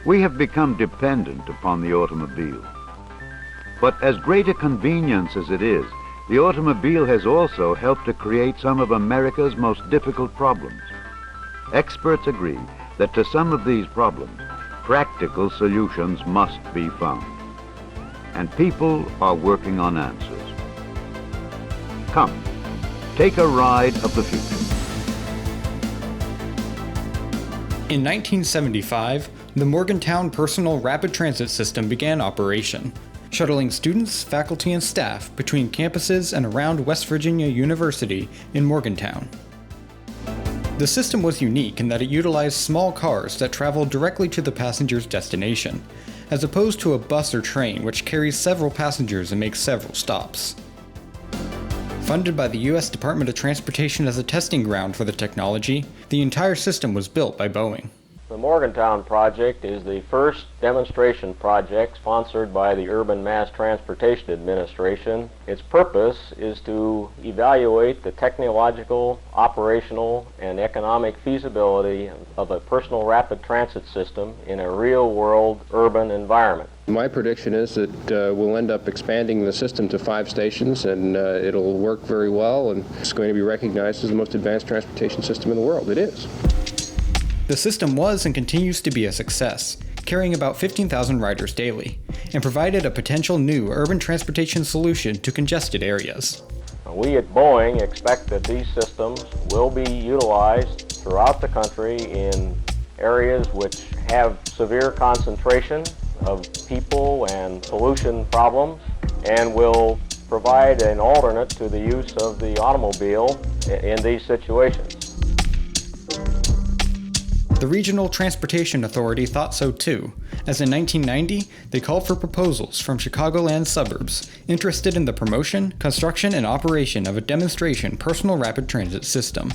We have become dependent upon the automobile. But as great a convenience as it is, the automobile has also helped to create some of America's most difficult problems. Experts agree that to some of these problems, practical solutions must be found. And people are working on answers. Come, take a ride of the future. In 1975, the Morgantown Personal Rapid Transit System began operation, shuttling students, faculty, and staff between campuses and around West Virginia University in Morgantown. The system was unique in that it utilized small cars that traveled directly to the passenger's destination, as opposed to a bus or train which carries several passengers and makes several stops. Funded by the U.S. Department of Transportation as a testing ground for the technology, the entire system was built by Boeing. The Morgantown project is the first demonstration project sponsored by the Urban Mass Transportation Administration. Its purpose is to evaluate the technological, operational, and economic feasibility of a personal rapid transit system in a real-world urban environment. My prediction is that we'll end up expanding the system to 5 stations, and it'll work very well, and it's going to be recognized as the most advanced transportation system in the world. It is. The system was and continues to be a success, carrying about 15,000 riders daily, and provided a potential new urban transportation solution to congested areas. We at Boeing expect that these systems will be utilized throughout the country in areas which have severe concentration of people and pollution problems, and will provide an alternate to the use of the automobile in these situations. The Regional Transportation Authority thought so too, as in 1990, they called for proposals from Chicagoland suburbs interested in the promotion, construction, and operation of a demonstration personal rapid transit system.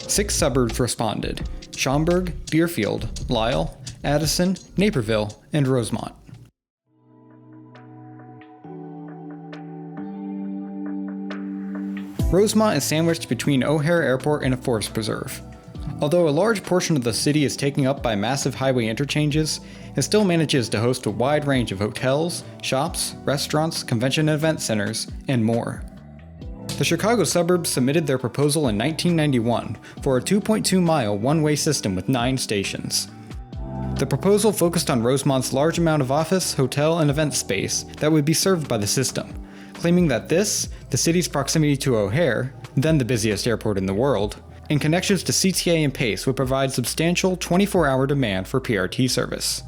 6 suburbs responded: Schaumburg, Deerfield, Lisle, Addison, Naperville, and Rosemont. Rosemont is sandwiched between O'Hare Airport and a forest preserve. Although a large portion of the city is taken up by massive highway interchanges, it still manages to host a wide range of hotels, shops, restaurants, convention and event centers, and more. The Chicago suburbs submitted their proposal in 1991 for a 2.2-mile one-way system with 9 stations. The proposal focused on Rosemont's large amount of office, hotel, and event space that would be served by the system, claiming that this, the city's proximity to O'Hare, then the busiest airport in the world, and connections to CTA and PACE would provide substantial 24-hour demand for PRT service.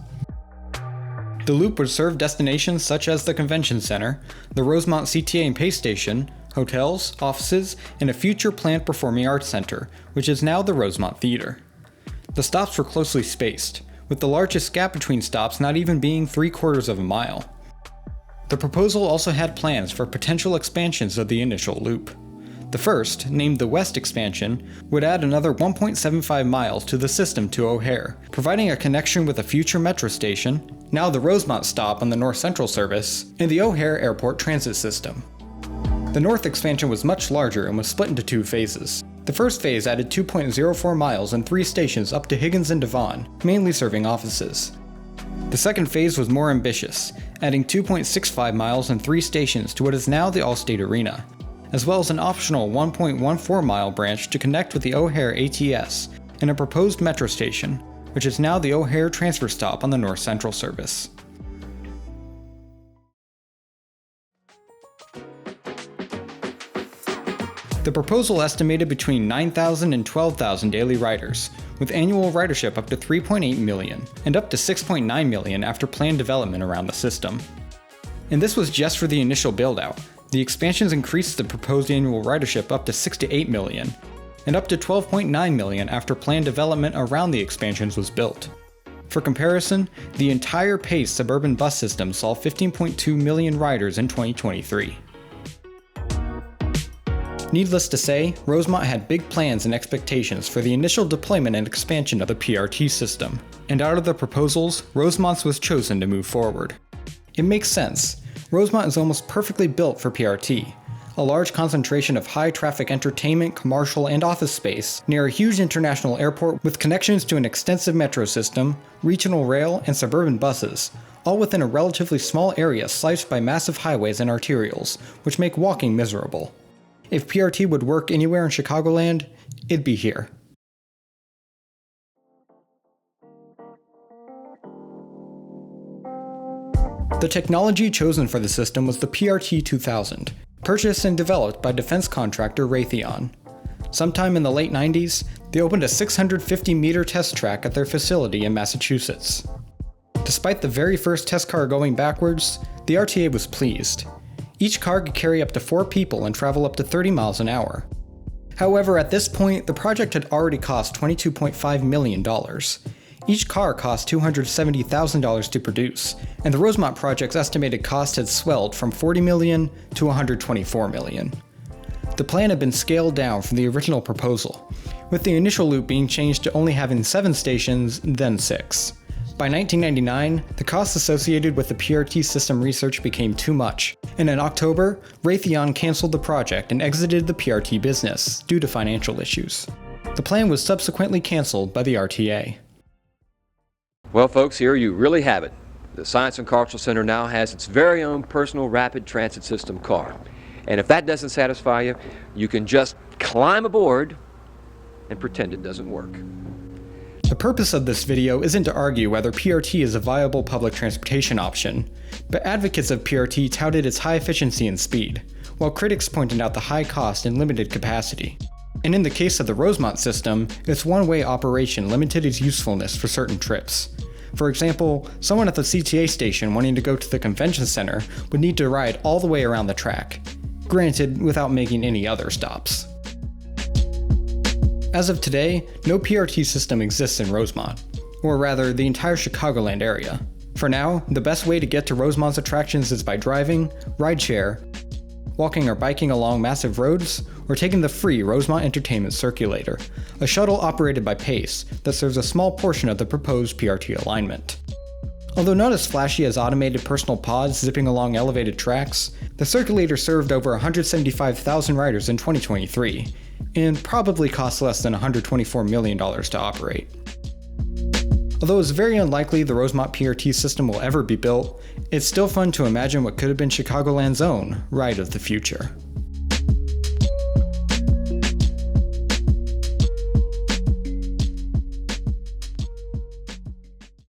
The loop would serve destinations such as the Convention Center, the Rosemont CTA and PACE station, hotels, offices, and a future planned performing arts center, which is now the Rosemont Theater. The stops were closely spaced, with the largest gap between stops not even being 3/4 of a mile. The proposal also had plans for potential expansions of the initial loop. The first, named the West Expansion, would add another 1.75 miles to the system to O'Hare, providing a connection with a future metro station, now the Rosemont stop on the North Central service, and the O'Hare Airport transit system. The North Expansion was much larger and was split into 2 phases. The first phase added 2.04 miles and 3 stations up to Higgins and Devon, mainly serving offices. The second phase was more ambitious, adding 2.65 miles and 3 stations to what is now the Allstate Arena, as well as an optional 1.14-mile branch to connect with the O'Hare ATS and a proposed metro station, which is now the O'Hare transfer stop on the North Central service. The proposal estimated between 9,000 and 12,000 daily riders, with annual ridership up to 3.8 million and up to 6.9 million after planned development around the system. And this was just for the initial build-out. The expansions increased the proposed annual ridership up to 6 to 8 million, and up to 12.9 million after planned development around the expansions was built. For comparison, the entire PACE suburban bus system saw 15.2 million riders in 2023. Needless to say, Rosemont had big plans and expectations for the initial deployment and expansion of the PRT system, and out of the proposals, Rosemont's was chosen to move forward. It makes sense. Rosemont is almost perfectly built for PRT, a large concentration of high-traffic entertainment, commercial, and office space near a huge international airport with connections to an extensive metro system, regional rail, and suburban buses, all within a relatively small area sliced by massive highways and arterials, which make walking miserable. If PRT would work anywhere in Chicagoland, it'd be here. The technology chosen for the system was the PRT2000, purchased and developed by defense contractor Raytheon. Sometime in the late 90s, they opened a 650-meter test track at their facility in Massachusetts. Despite the very first test car going backwards, the RTA was pleased. Each car could carry up to 4 people and travel up to 30 miles an hour. However, at this point, the project had already cost $22.5 million. Each car cost $270,000 to produce, and the Rosemont project's estimated cost had swelled from $40 million to $124 million. The plan had been scaled down from the original proposal, with the initial loop being changed to only having 7 stations, then 6. By 1999, the costs associated with the PRT system research became too much, and in October, Raytheon canceled the project and exited the PRT business due to financial issues. The plan was subsequently canceled by the RTA. Well, folks, here you really have it. The Science and Cultural Center now has its very own personal rapid transit system car. And if that doesn't satisfy you, you can just climb aboard and pretend it doesn't work. The purpose of this video isn't to argue whether PRT is a viable public transportation option, but advocates of PRT touted its high efficiency and speed, while critics pointed out the high cost and limited capacity. And in the case of the Rosemont system, its one-way operation limited its usefulness for certain trips. For example, someone at the CTA station wanting to go to the convention center would need to ride all the way around the track, granted without making any other stops. As of today, no PRT system exists in Rosemont, or rather the entire Chicagoland area. For now, the best way to get to Rosemont's attractions is by driving, rideshare, walking or biking along massive roads, or taking the free Rosemont Entertainment Circulator, a shuttle operated by Pace that serves a small portion of the proposed PRT alignment. Although not as flashy as automated personal pods zipping along elevated tracks, the Circulator served over 175,000 riders in 2023, and probably cost less than $124 million to operate. Although it's very unlikely the Rosemont PRT system will ever be built, it's still fun to imagine what could have been Chicagoland's own ride of the future.